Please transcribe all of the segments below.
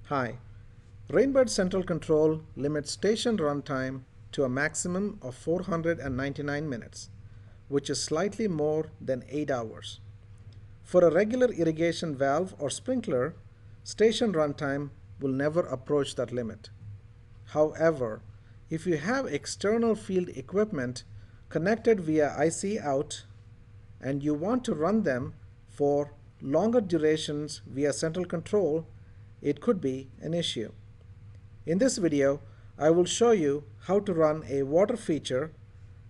Hi. Rainbird Central Control limits station runtime to a maximum of 499 minutes, which is slightly more than 8 hours. For a regular irrigation valve or sprinkler, station runtime will never approach that limit. However, if you have external field equipment connected via IC out and you want to run them for longer durations via central control, it could be an issue. In this video, I will show you how to run a water feature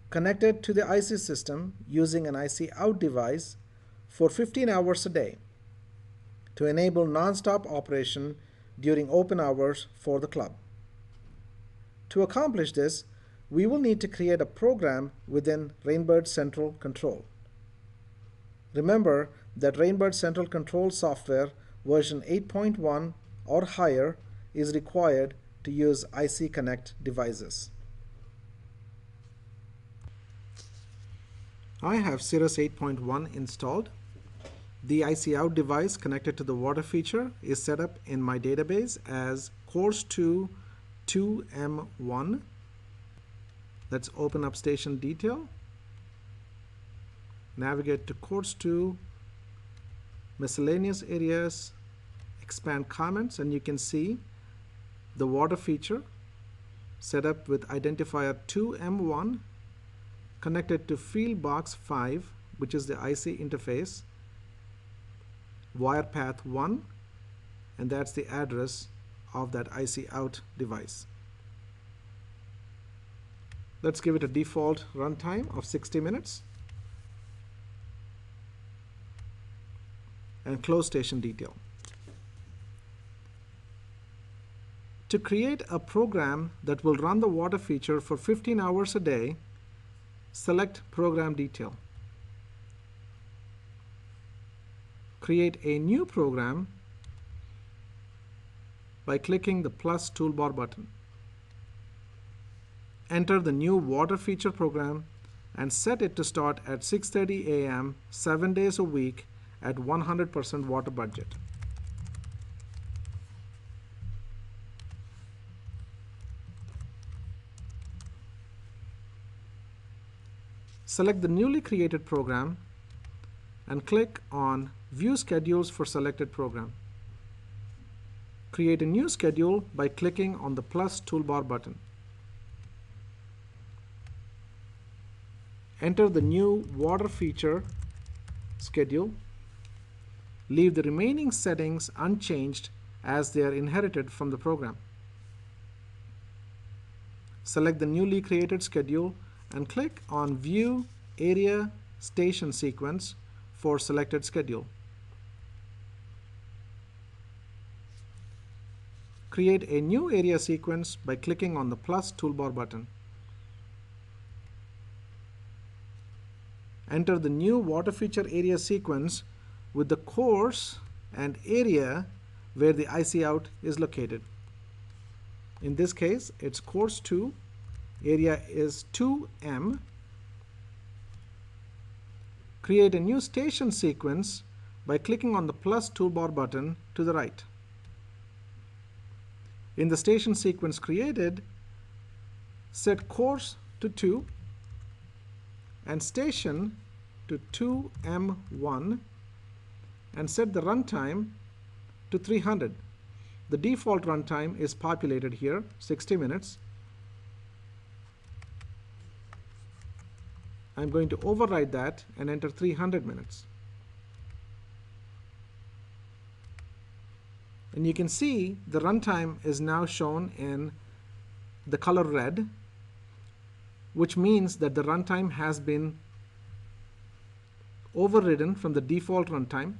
connected to the IC system using an IC out device for 15 hours a day to enable non-stop operation during open hours for the club. To accomplish this, we will need to create a program within Rainbird Central Control. Remember that Rainbird Central Control software version 8.1 or higher is required to use IC Connect devices. I have Cirrus 8.1 installed. The IC out device connected to the water feature is set up in my database as Course2 2M1. Let's open up station detail. Navigate to Course2, miscellaneous areas, expand comments, and you can see the water feature set up with identifier 2M1 connected to field box 5, which is the IC interface, wire path 1, and that's the address of that IC out device. Let's give it a default runtime of 60 minutes and close station detail. To create a program that will run the water feature for 15 hours a day, select Program Detail. Create a new program by clicking the plus toolbar button. Enter the new water feature program and set it to start at 6:30 a.m. 7 days a week at 100% water budget. Select the newly created program and click on View Schedules for selected program. Create a new schedule by clicking on the plus toolbar button. Enter the new water feature schedule. Leave the remaining settings unchanged as they are inherited from the program. Select the newly created schedule and click on View Area Station Sequence for selected schedule. Create a new area sequence by clicking on the plus toolbar button. Enter the new water feature area sequence with the course and area where the IC out is located. In this case, it's course 2, area is 2M. Create a new station sequence by clicking on the plus toolbar button to the right. In the station sequence created, set course to 2 and station to 2M1 and set the runtime to 300. The default runtime is populated here, 60 minutes. I'm going to override that and enter 300 minutes. And you can see the runtime is now shown in the color red, which means that the runtime has been overridden from the default runtime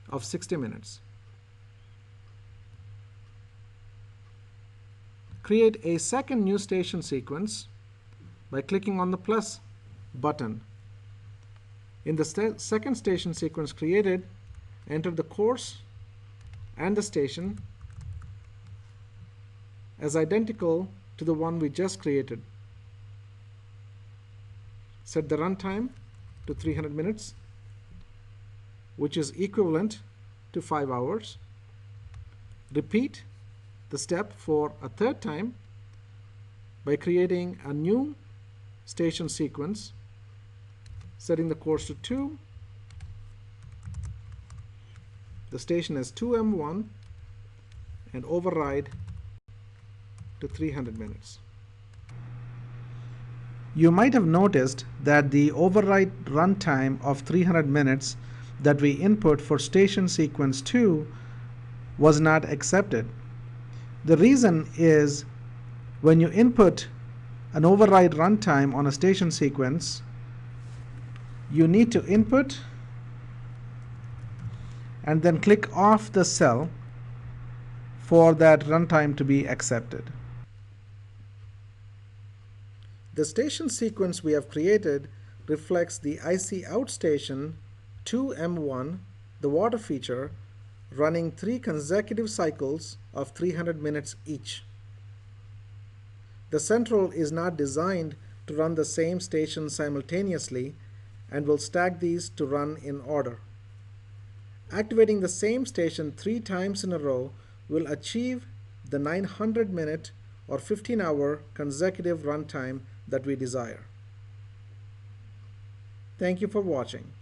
of 60 minutes. Create a second new station sequence by clicking on the plus button. In the second station sequence created, enter the course and the station as identical to the one we just created. Set the runtime to 300 minutes, which is equivalent to 5 hours. Repeat the step for a third time by creating a new station sequence, setting the course to 2. The station is 2M1 and override to 300 minutes. You might have noticed that the override runtime of 300 minutes that we input for station sequence 2 was not accepted. The reason is when you input an override runtime on a station sequence, you need to input and then click off the cell for that runtime to be accepted. The station sequence we have created reflects the IC outstation 2M1, the water feature, running 3 consecutive cycles of 300 minutes each. The central is not designed to run the same station simultaneously and will stack these to run in order. Activating the same station 3 times in a row will achieve the 900-minute or 15-hour consecutive runtime that we desire. Thank you for watching.